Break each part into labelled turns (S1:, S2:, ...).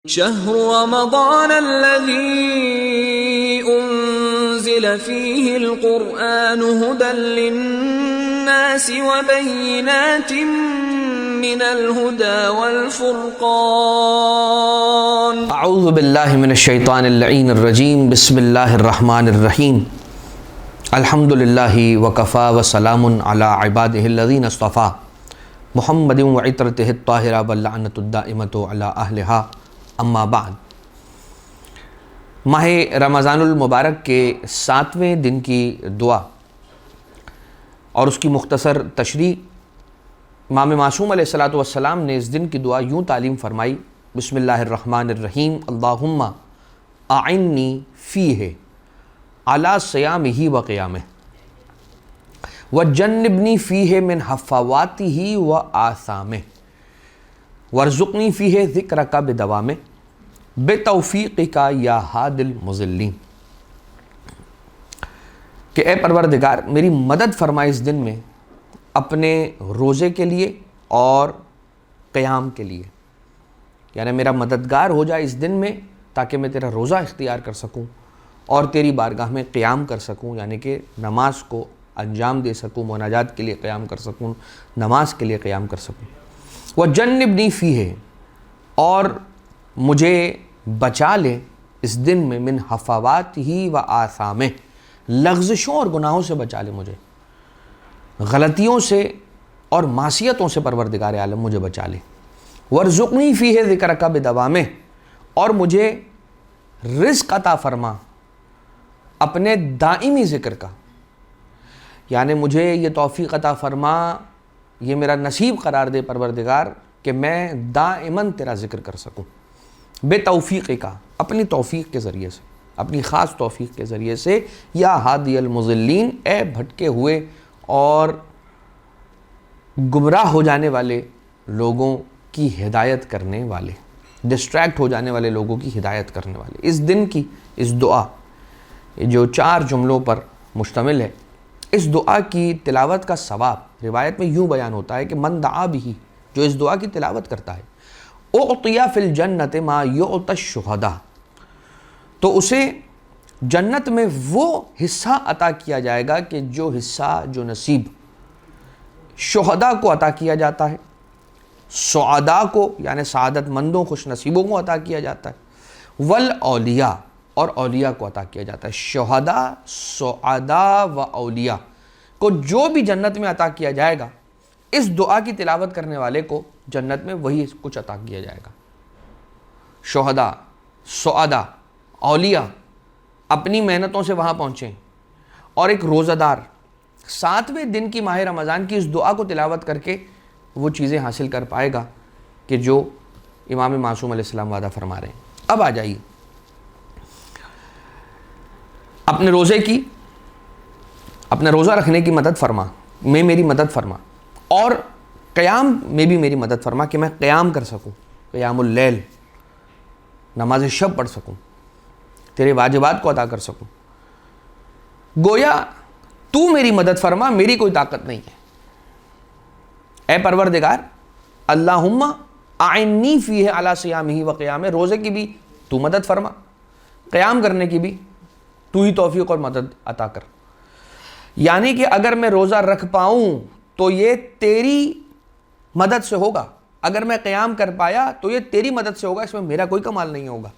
S1: شهر رمضان الذي أنزل فيه القرآن هدى للناس وبينات من الهدى والفرقان
S2: اعوذ باللہ من الشیطان اللعین الرجیم بسم اللہ الرحمن الرحیم الحمد للہ وکفا وسلام علی عبادہ الذین اصطفیٰ محمد وعطرتہ الطاہرہ واللعنۃ الدائمۃ علی اہلہا اما بعد۔ ماہ رمضان المبارک کے 7ویں دن کی دعا اور اس کی مختصر تشریح امام معصوم علیہ السلام نے اس دن کی دعا یوں تعلیم فرمائی: بسم اللہ الرحمن الرحیم اللہم اعنی فیہ علی صیامہ و قیامہ وجنبنی فیہ من ہفواتہ و آثامہ وارزقنی فیہ ذکرک بدوامہ بتوفیقک یا ہادی المضلین۔ کہ اے پروردگار میری مدد فرما اس دن میں اپنے روزے کے لیے اور قیام کے لیے، یعنی میرا مددگار ہو جائے اس دن میں تاکہ میں تیرا روزہ اختیار کر سکوں اور تیری بارگاہ میں قیام کر سکوں، یعنی کہ نماز کو انجام دے سکوں، مناجات کے لیے قیام کر سکوں، نماز کے لیے قیام کر سکوں۔ وَجَنِّبْنِي فِيهِ، اور مجھے بچا لے اس دن میں من ہفواتہ و آثامہ، لغزشوں اور گناہوں سے بچا لے، مجھے غلطیوں سے اور معصیتوں سے پروردگار عالم مجھے بچا لے۔ وارزقنی فیہ ذکرک بدوامہ، اور مجھے رزق عطا فرما اپنے دائمی ذکر کا، یعنی مجھے یہ توفیق عطا فرما، یہ میرا نصیب قرار دے پروردگار کہ میں دائماً تیرا ذکر کر سکوں، بے توفیق کا، اپنی توفیق کے ذریعے سے، اپنی خاص توفیق کے ذریعے سے، یا ہادی المضلین، اے بھٹکے ہوئے اور گمراہ ہو جانے والے لوگوں کی ہدایت کرنے والے، ڈسٹریکٹ ہو جانے والے لوگوں کی ہدایت کرنے والے۔ اس دن کی اس دعا جو 4 جملوں پر مشتمل ہے، اس دعا کی تلاوت کا ثواب روایت میں یوں بیان ہوتا ہے کہ من دعا بھی، جو اس دعا کی تلاوت کرتا ہے، اعطی فی الجنت ما یعطی الشہداء، تو اسے جنت میں وہ حصہ عطا کیا جائے گا کہ جو حصہ، جو نصیب شہداء کو عطا کیا جاتا ہے، سعداء کو یعنی سعادت مندوں، خوش نصیبوں کو عطا کیا جاتا ہے، والاولیاء، اور اولیاء کو عطا کیا جاتا ہے۔ شہداء، سعداء و اولیاء کو جو بھی جنت میں عطا کیا جائے گا، اس دعا کی تلاوت کرنے والے کو جنت میں وہی کچھ عطا کیا جائے گا۔ شہداء، سعداء، اولیاء اپنی محنتوں سے وہاں پہنچیں، اور ایک روزہ دار 7ویں دن کی ماہ رمضان کی اس دعا کو تلاوت کر کے وہ چیزیں حاصل کر پائے گا کہ جو امام معصوم علیہ السلام وعدہ فرما رہے ہیں۔ اب آ جائیے اپنے روزے کی، اپنے روزہ رکھنے کی مدد فرما، میں میری مدد فرما، اور قیام میں بھی میری مدد فرما کہ میں قیام کر سکوں، قیام اللیل، نماز شب پڑھ سکوں، تیرے واجبات کو ادا کر سکوں۔ گویا تو میری مدد فرما، میری کوئی طاقت نہیں ہے۔ اے پروردگار اللہم اعنی فیہ علی صیامہ و قیامہ، روزے کی بھی تو مدد فرما، قیام کرنے کی بھی تو ہی توفیق اور مدد عطا کر۔ یعنی کہ اگر میں روزہ رکھ پاؤں تو یہ تیری مدد سے ہوگا، اگر میں قیام کر پایا تو یہ تیری مدد سے ہوگا، اس میں میرا کوئی کمال نہیں ہوگا۔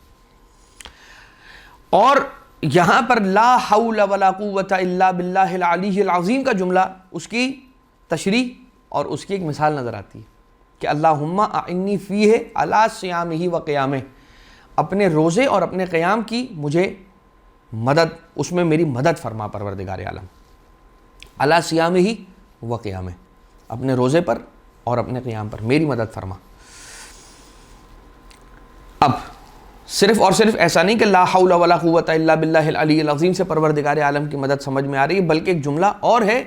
S2: اور یہاں پر لا حول ولا قوت الا باللہ العلی العظیم کا جملہ، اس کی تشریح اور اس کی ایک مثال نظر آتی ہے کہ اللہم اعنی فیہ علی صیامہ و قیامہ، اپنے روزے اور اپنے قیام کی مجھے مدد، اس میں میری مدد فرما پروردگار عالم، علی صیامہ و قیامہ، اپنے روزے پر اور اپنے قیام پر میری مدد فرما۔ اب صرف اور صرف ایسا نہیں کہ لا حول ولا قوت الا باللہ العلی العظیم سے پروردگار عالم کی مدد سمجھ میں آ رہی ہے، بلکہ ایک جملہ اور ہے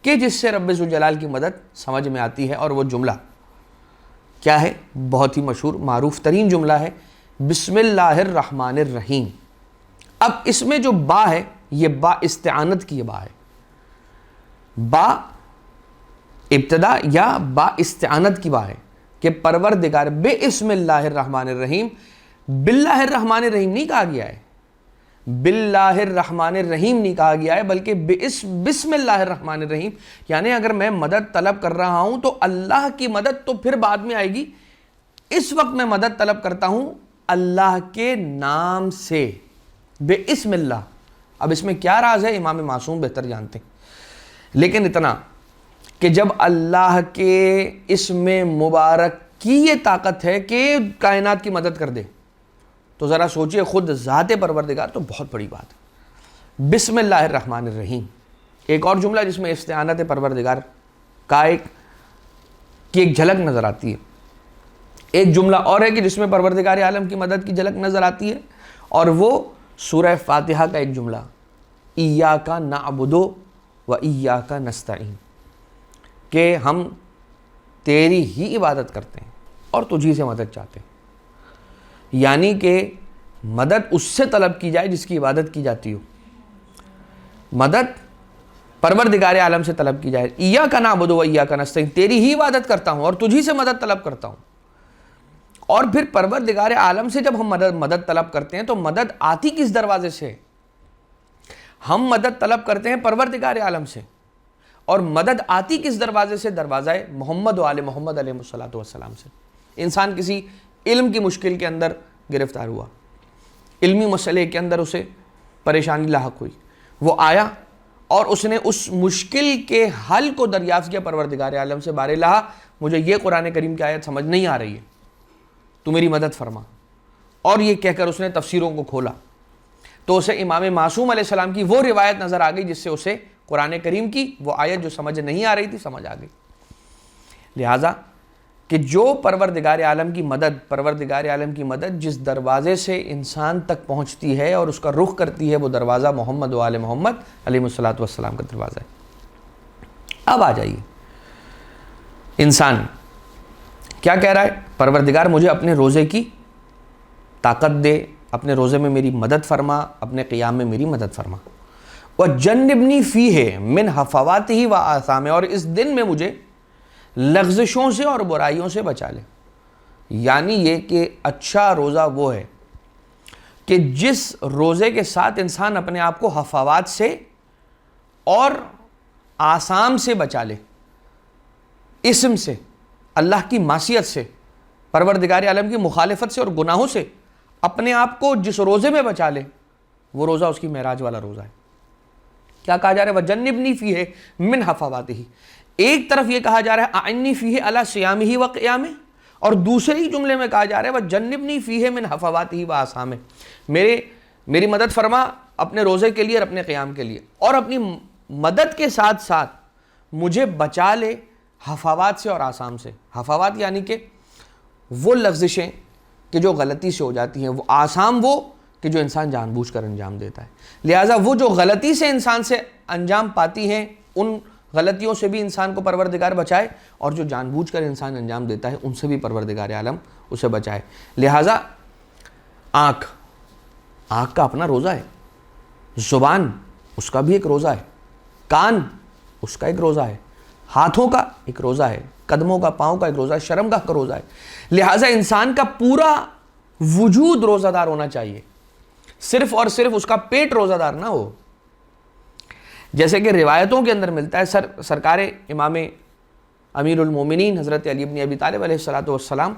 S2: کہ جس سے رب ذوالجلال کی مدد سمجھ میں آتی ہے، اور وہ جملہ کیا ہے؟ بہت ہی مشہور معروف ترین جملہ ہے بسم اللہ الرحمن الرحیم۔ اب اس میں جو با ہے، یہ با استعانت کی با ہے، با ابتدا یا با استعانت کی با ہے کہ پروردگار بے اسم اللہ الرحمن الرحیم، باللہ الرحمن الرحیم نہیں کہا گیا ہے، باللہ الرحمن الرحیم نہیں کہا گیا ہے، بلکہ بسم اللہ الرحمن الرحیم. یعنی اگر میں مدد طلب کر رہا ہوں تو اللہ کی مدد تو پھر بعد میں آئے گی، اس وقت میں مدد طلب کرتا ہوں اللہ کے نام سے، بسم اللہ. اب اس میں کیا راز ہے امام معصوم بہتر جانتے ہیں، لیکن اتنا کہ جب اللہ کے اسم مبارک کی یہ طاقت ہے کہ کائنات کی مدد کر دے، تو ذرا سوچئے خود ذات پروردگار تو بہت بڑی بات ہے. بسم اللہ الرحمن الرحیم. ایک اور جملہ جس میں استعانت پروردگار کا کی ایک جھلک نظر آتی ہے. ایک جملہ اور ہے کہ جس میں پروردگار عالم کی مدد کی جھلک نظر آتی ہے، اور وہ سورہ فاتحہ کا ایک جملہ، ایاک نعبد و ایاک نستعین، کہ ہم تیری ہی عبادت کرتے ہیں اور تجھی سے مدد چاہتے ہیں. یعنی کہ مدد اس سے طلب کی جائے جس کی عبادت کی جاتی ہو، مدد پروردگار عالم سے طلب کی جائے. ایاک نعبد و ایاک نستعین، تیری ہی عبادت کرتا ہوں اور تجھی سے مدد طلب کرتا ہوں. اور پھر پروردگار عالم سے جب ہم مدد طلب کرتے ہیں تو مدد آتی کس دروازے سے؟ ہم مدد طلب کرتے ہیں پروردگار عالم سے، اور مدد آتی کس دروازے سے؟ دروازہ محمد و آل محمد علیہ السلام سے. انسان کسی علم کی مشکل کے اندر گرفتار ہوا، علمی مسئلے کے اندر اسے پریشانی لاحق ہوئی، وہ آیا اور اس نے اس مشکل کے حل کو دریافت کیا پروردگار عالم سے، بارے الہ مجھے یہ قرآن کریم کی آیت سمجھ نہیں آ رہی ہے، تو میری مدد فرما. اور یہ کہہ کر اس نے تفسیروں کو کھولا تو اسے امام معصوم علیہ السلام کی وہ روایت نظر آ گئی جس سے اسے قرآن کریم کی وہ آیت جو سمجھ نہیں آ رہی تھی سمجھ آ گئی. لہٰذا کہ جو پروردگار عالم کی مدد جس دروازے سے انسان تک پہنچتی ہے اور اس کا رخ کرتی ہے، وہ دروازہ محمد و آل محمد علیہ السلام کا دروازہ ہے. اب آ جائیے، انسان کیا کہہ رہا ہے؟ پروردگار مجھے اپنے روزے کی طاقت دے، اپنے روزے میں میری مدد فرما، اپنے قیام میں میری مدد فرما. وَجَنِّبْنِي فِيهِ مِنْ حَفَوَاتِهِ وَآثَامِهِ، اور اس دن میں مجھے لغزشوں سے اور برائیوں سے بچا لے. یعنی یہ کہ اچھا روزہ وہ ہے کہ جس روزے کے ساتھ انسان اپنے آپ کو حفوات سے اور آثام سے بچا لے، اسم سے، اللہ کی معصیت سے، پروردگار عالم کی مخالفت سے اور گناہوں سے اپنے آپ کو جس روزے میں بچا لے، وہ روزہ اس کی معراج والا روزہ ہے. کیا کہا جا رہا ہے؟ وَجَنِّبْنِي فِيهِ مِنْ حَفَوَاتِهِ. ایک طرف یہ کہا جا رہا ہے أَعِنِّي فِيهِ عَلَى صِيَامِهِ وَقِيَامِهِ، اور دوسرے ہی جملے میں کہا جا رہا ہے وَجَنِّبْنِي فِيهِ مِنْ حَفَوَاتِهِ وَآثَامِهِ، میری مدد فرما اپنے روزے کے لیے اور اپنے قیام کے لیے، اور اپنی مدد کے ساتھ ساتھ مجھے بچا لے حفوات سے اور آثام سے. حفوات یعنی کہ وہ لغزشیں کہ جو غلطی سے ہو جاتی ہیں، وہ آثام وہ کہ جو انسان جان بوجھ کر انجام دیتا ہے. لہٰذا وہ جو غلطی سے انسان سے انجام پاتی ہیں، ان غلطیوں سے بھی انسان کو پروردگار بچائے، اور جو جان بوجھ کر انسان انجام دیتا ہے ان سے بھی پروردگار عالم اسے بچائے. لہٰذا آنکھ کا اپنا روزہ ہے، زبان اس کا بھی ایک روزہ ہے، کان اس کا ایک روزہ ہے، ہاتھوں کا ایک روزہ ہے، قدموں کا، پاؤں کا ایک روزہ ہے، شرمگاہ کا روزہ ہے. لہٰذا انسان کا پورا وجود روزہ دار ہونا چاہیے، صرف اور صرف اس کا پیٹ روزہ دار نہ ہو. جیسے کہ روایتوں کے اندر ملتا ہے، سرکار امام امیر المومنین حضرت علی بن ابی طالب علیہ السلام،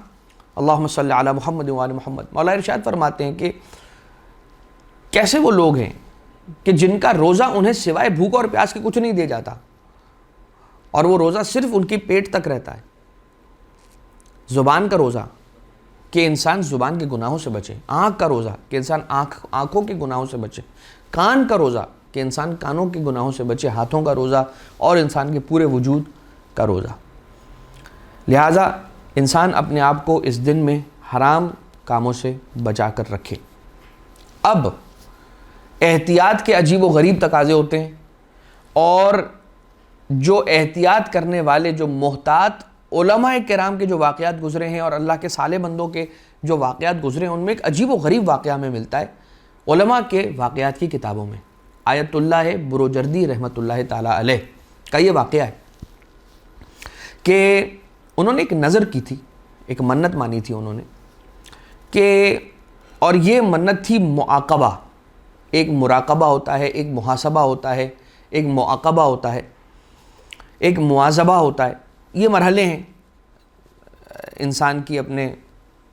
S2: اللہم صلی علی محمد و آل محمد، مولا ارشاد فرماتے ہیں کہ کیسے وہ لوگ ہیں کہ جن کا روزہ انہیں سوائے بھوک اور پیاس کے کچھ نہیں دے جاتا، اور وہ روزہ صرف ان کی پیٹ تک رہتا ہے. زبان کا روزہ کہ انسان زبان کے گناہوں سے بچے، آنکھ کا روزہ کہ انسان آنکھوں کے گناہوں سے بچے، کان کا روزہ کہ انسان کانوں کے گناہوں سے بچے، ہاتھوں کا روزہ اور انسان کے پورے وجود کا روزہ. لہٰذا انسان اپنے آپ کو اس دن میں حرام کاموں سے بچا کر رکھے. اب احتیاط کے عجیب و غریب تقاضے ہوتے ہیں، اور جو احتیاط کرنے والے، جو محتاط علماء کرام کے جو واقعات گزرے ہیں اور اللہ کے صالح بندوں کے جو واقعات گزرے ہیں، ان میں ایک عجیب و غریب واقعہ ہمیں ملتا ہے علماء کے واقعات کی کتابوں میں. آیت اللہ بروجردی رحمۃ اللہ تعالیٰ علیہ کا یہ واقعہ ہے کہ انہوں نے ایک نظر کی تھی، ایک منت مانی تھی انہوں نے کہ اور یہ منت تھی معاقبہ. ایک مراقبہ ہوتا ہے, ایک محاسبہ ہوتا ہے, ایک معاقبہ ہوتا ہے, ایک مواظبہ ہوتا ہے. یہ مرحلے ہیں انسان کی اپنے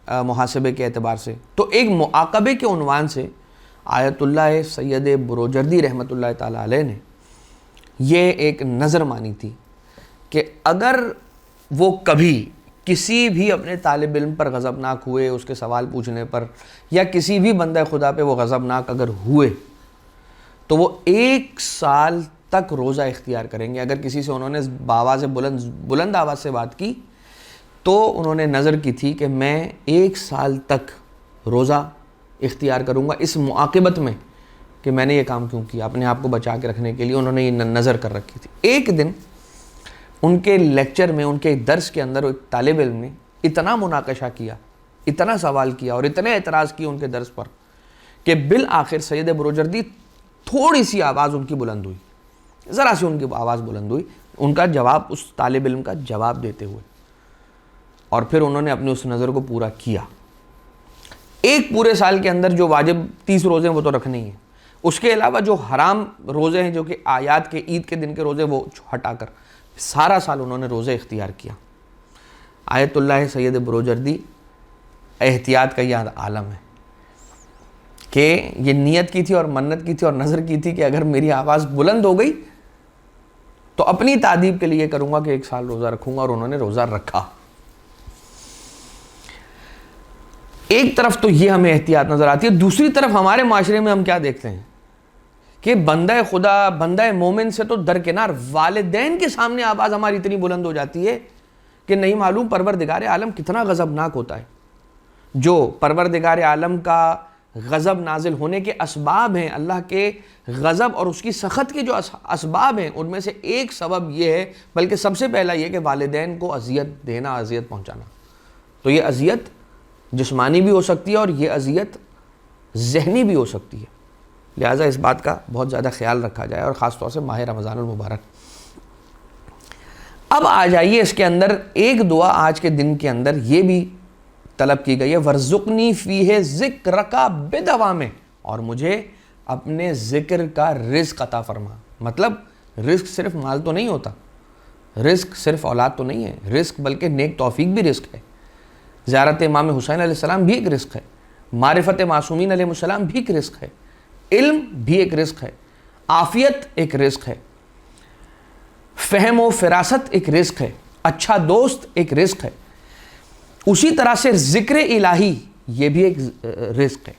S2: محاسبے کے اعتبار سے. تو ایک معاقبے کے عنوان سے آیت اللہ سید بروجردی رحمۃ اللہ تعالیٰ علیہ نے یہ ایک نظر مانی تھی کہ اگر وہ کبھی کسی بھی اپنے طالب علم پر غضبناک ہوئے اس کے سوال پوچھنے پر, یا کسی بھی بندہ خدا پہ وہ غضبناک اگر ہوئے, تو وہ 1 سال تک روزہ اختیار کریں گے. اگر کسی سے انہوں نے آواز بلند آواز سے بات کی تو انہوں نے نظر کی تھی کہ میں 1 سال تک روزہ اختیار کروں گا اس معاقبت میں کہ میں نے یہ کام کیوں کیا. اپنے آپ کو بچا کے رکھنے کے لیے انہوں نے یہ نظر کر رکھی تھی. ایک دن ان کے لیکچر میں, ان کے درس کے اندر ایک طالب علم نے اتنا مناقشہ کیا, اتنا سوال کیا اور اتنے اعتراض کیے ان کے درس پر کہ بالآخر سید بروجردی تھوڑی سی آواز ان کی بلند ہوئی, ذرا سی ان کی آواز بلند ہوئی ان کا جواب, اس طالب علم کا جواب دیتے ہوئے, اور پھر انہوں نے اپنے اس نظر کو پورا کیا. ایک پورے سال کے اندر جو واجب 30 روزے ہیں وہ تو رکھنے ہی ہیں, اس کے علاوہ جو حرام روزے ہیں جو کہ آیات کے عید کے دن کے روزے وہ ہٹا کر سارا سال انہوں نے روزے اختیار کیا. آیت اللہ سید بروجردی احتیاط کا یہ عالم ہے کہ یہ نیت کی تھی اور منت کی تھی اور نظر کی تھی کہ اگر میری آواز بلند ہو گئی تو اپنی تعدیب کے لیے کروں گا کہ 1 سال روزہ رکھوں گا, اور انہوں نے روزہ رکھا. ایک طرف تو یہ ہمیں احتیاط نظر آتی ہے, دوسری طرف ہمارے معاشرے میں ہم کیا دیکھتے ہیں کہ بندہ خدا, بندہ مومن سے تو درکنار والدین کے سامنے آواز ہماری اتنی بلند ہو جاتی ہے کہ نہیں معلوم پروردگار عالم کتنا غضبناک ہوتا ہے. جو پروردگار عالم کا غضب نازل ہونے کے اسباب ہیں, اللہ کے غضب اور اس کی سخط کے جو اسباب ہیں, ان میں سے ایک سبب یہ ہے, بلکہ سب سے پہلا یہ کہ والدین کو اذیت دینا, اذیت پہنچانا. تو یہ اذیت جسمانی بھی ہو سکتی ہے اور یہ اذیت ذہنی بھی ہو سکتی ہے. لہٰذا اس بات کا بہت زیادہ خیال رکھا جائے, اور خاص طور سے ماہ رمضان المبارک. اب آ جائیے اس کے اندر ایک دعا آج کے دن کے اندر یہ بھی طلب کی گئی ہے, ورزقنی فیہ ذکرک بدوام, اور مجھے اپنے ذکر کا رزق عطا فرما. مطلب رزق صرف مال تو نہیں ہوتا, رزق صرف اولاد تو نہیں ہے, رزق بلکہ نیک توفیق بھی رزق ہے. زیارت امام حسین علیہ السلام بھی ایک رزق ہے, معرفت معصومین علیہ السلام بھی ایک رزق ہے, علم بھی ایک رزق ہے, عافیت ایک رزق ہے, فہم و فراست ایک رزق ہے, اچھا دوست ایک رزق ہے. اسی طرح سے ذکر الہی یہ بھی ایک رزق ہے.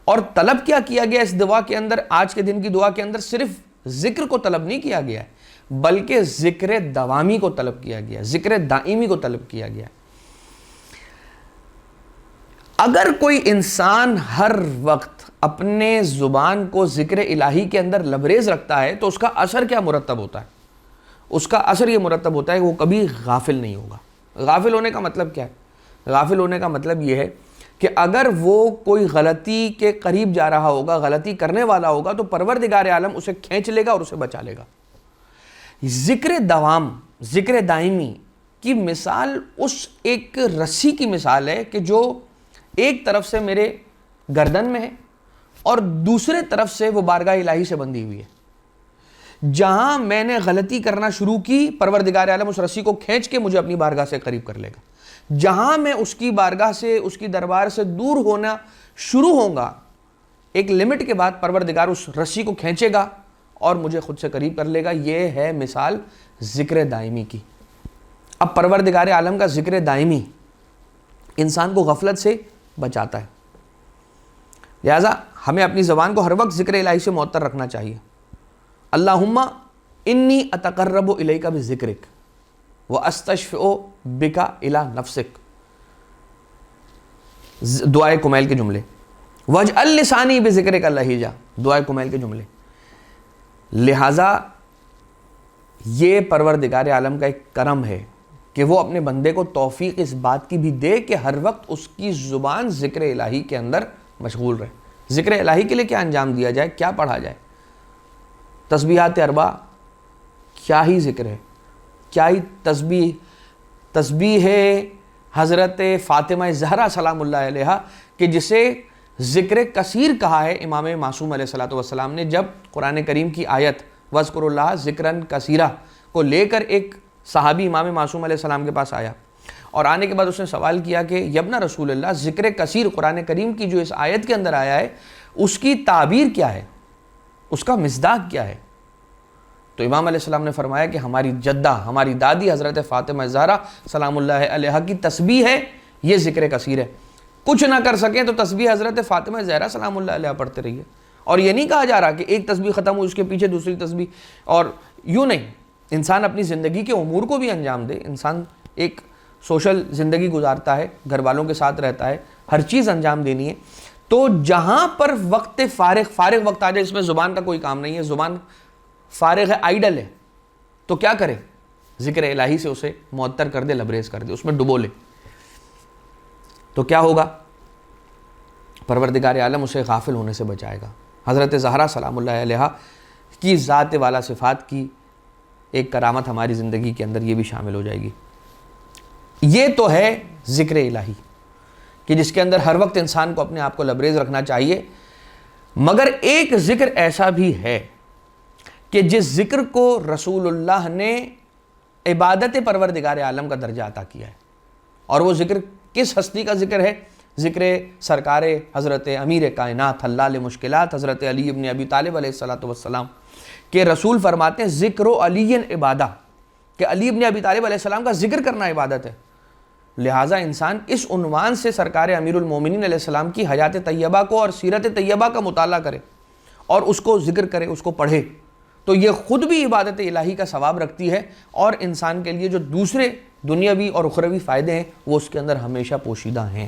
S2: اور طلب کیا کیا گیا اس دعا کے اندر, آج کے دن کی دعا کے اندر صرف ذکر کو طلب نہیں کیا گیا ہے, بلکہ ذکر دوامی کو طلب کیا گیا, ذکر دائمی کو طلب کیا گیا. اگر کوئی انسان ہر وقت اپنے زبان کو ذکر الہی کے اندر لبریز رکھتا ہے تو اس کا اثر کیا مرتب ہوتا ہے؟ اس کا اثر یہ مرتب ہوتا ہے کہ وہ کبھی غافل نہیں ہوگا. غافل ہونے کا مطلب کیا ہے؟ غافل ہونے کا مطلب یہ ہے کہ اگر وہ کوئی غلطی کے قریب جا رہا ہوگا, غلطی کرنے والا ہوگا, تو پروردگار عالم اسے کھینچ لے گا اور اسے بچا لے گا. ذکر دوام, ذکر دائمی کی مثال اس ایک رسی کی مثال ہے کہ جو ایک طرف سے میرے گردن میں ہے اور دوسرے طرف سے وہ بارگاہ الہی سے بندھی ہوئی ہے. جہاں میں نے غلطی کرنا شروع کی, پروردگار عالم اس رسی کو کھینچ کے مجھے اپنی بارگاہ سے قریب کر لے گا. جہاں میں اس کی بارگاہ سے, اس کی دربار سے دور ہونا شروع ہوں گا, ایک لمٹ کے بعد پروردگار اس رسی کو کھینچے گا اور مجھے خود سے قریب کر لے گا. یہ ہے مثال ذکر دائمی کی. اب پروردگار عالم کا ذکر دائمی انسان کو غفلت سے بچاتا ہے. لہذا ہمیں اپنی زبان کو ہر وقت ذکر الہی سے معطر رکھنا چاہیے. اللہم انی اتقرب الیک بذکرک واستشفع بک الی نفسک, دعائے کمیل کے جملے. واجعل لسانی بذکرک لہیجا, دعائے کمیل کے جملے. لہذا یہ پروردگار عالم کا ایک کرم ہے کہ وہ اپنے بندے کو توفیق اس بات کی بھی دے کہ ہر وقت اس کی زبان ذکر الہی کے اندر مشغول رہے. ذکر الہی کے لیے کیا انجام دیا جائے, کیا پڑھا جائے؟ تسبیحات اربع کیا ہی ذکر ہے, کیا ہی تسبیح ہے حضرت فاطمہ زہرا سلام اللہ علیہا کہ جسے ذکر کثیر کہا ہے امام معصوم علیہ الصلوۃ والسلام نے جب قرآن کریم کی آیت وَاذْكُرُوا اللَّهَ ذِكْرًا كَثِيرًا کو لے کر ایک صحابی امام معصوم علیہ السلام کے پاس آیا، اور آنے کے بعد اس نے سوال کیا کہ یبن رسول اللہ، ذکر کثیر قرآن کریم کی جو اس آیت کے اندر آیا ہے اس کی تعبیر کیا ہے، اس کا مصداق کیا ہے؟ تو امام علیہ السلام نے فرمایا کہ ہماری جدہ، ہماری دادی حضرت فاطمہ زہرا سلام اللہ علیہا کی تسبیح ہے، یہ ذکر کثیر ہے۔ کچھ نہ کر سکیں تو تسبیح حضرت فاطمہ زہرا سلام اللہ علیہا پڑھتے رہیے، اور یہ نہیں کہا جا رہا کہ ایک تسبیح ختم ہو اس کے پیچھے دوسری تسبیح، اور یوں نہیں، انسان اپنی زندگی کے امور کو بھی انجام دے، انسان ایک سوشل زندگی گزارتا ہے، گھر والوں کے ساتھ رہتا ہے، ہر چیز انجام دینی ہے، تو جہاں پر وقت فارغ وقت آ جائے، اس میں زبان کا کوئی کام نہیں ہے، زبان فارغ ہے، آئیڈل ہے، تو کیا کرے؟ ذکر الہی سے اسے معطر کر دے، لبریز کر دے، اس میں ڈبو لے، تو کیا ہوگا؟ پروردگار عالم اسے غافل ہونے سے بچائے گا۔ حضرت زہرا سلام اللہ علیہا کی ذات والا صفات کی ایک کرامت ہماری زندگی کے اندر یہ بھی شامل ہو جائے گی۔ یہ تو ہے ذکر الہی کہ جس کے اندر ہر وقت انسان کو اپنے آپ کو لبریز رکھنا چاہیے، مگر ایک ذکر ایسا بھی ہے کہ جس ذکر کو رسول اللہ نے عبادت پروردگار عالم کا درجہ عطا کیا ہے، اور وہ ذکر کس ہستی کا ذکر ہے؟ ذکر سرکار حضرت امیر کائنات حلال مشکلات حضرت علی ابن ابی طالب علیہ الصلوۃ والسلام کہ رسول فرماتے ہیں ذکر و علی عبادہ، کہ علی ابن ابی طالب علیہ السلام کا ذکر کرنا عبادت ہے۔ لہٰذا انسان اس عنوان سے سرکار امیر المومنین علیہ السلام کی حیات طیبہ کو اور سیرت طیبہ کا مطالعہ کرے اور اس کو ذکر کرے، اس کو پڑھے، تو یہ خود بھی عبادت الہی کا ثواب رکھتی ہے، اور انسان کے لیے جو دوسرے دنیاوی اور اخروی فائدے ہیں وہ اس کے اندر ہمیشہ پوشیدہ ہیں۔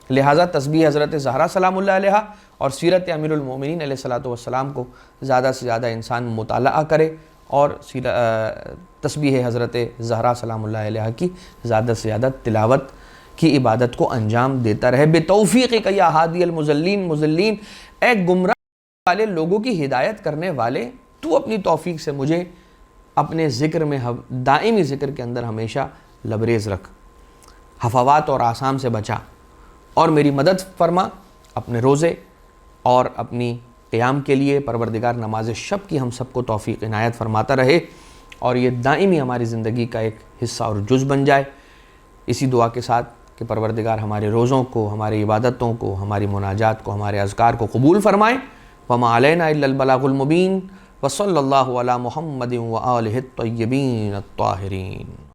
S2: لہٰذا تسبیح حضرت زہرا سلام اللہ علیہا اور سیرت امیر المومنین علیہ الصلوۃ والسلام کو زیادہ سے زیادہ انسان مطالعہ کرے، اور تسبیح حضرت زہرا سلام اللہ علیہا کی زیادہ سے زیادہ تلاوت کی عبادت کو انجام دیتا رہے۔ بتوفیقک یا ہادی المضلین، اے گمراہ والے لوگوں کی ہدایت کرنے والے، تو اپنی توفیق سے مجھے اپنے ذکر میں دائمی ذکر کے اندر ہمیشہ لبریز رکھ، ہفوات اور آثام سے بچا، اور میری مدد فرما اپنے روزے اور اپنی قیام کے لیے۔ پروردگار نماز شب کی ہم سب کو توفیق عنایت فرماتا رہے، اور یہ دائمی ہماری زندگی کا ایک حصہ اور جز بن جائے، اسی دعا کے ساتھ کہ پروردگار ہمارے روزوں کو، ہماری عبادتوں کو، ہماری مناجات کو، ہمارے اذکار کو قبول فرمائے۔ وما علینا الا البلاغ المبین، وصلی اللہ علی محمد وآلہ الطیبین الطاہرین۔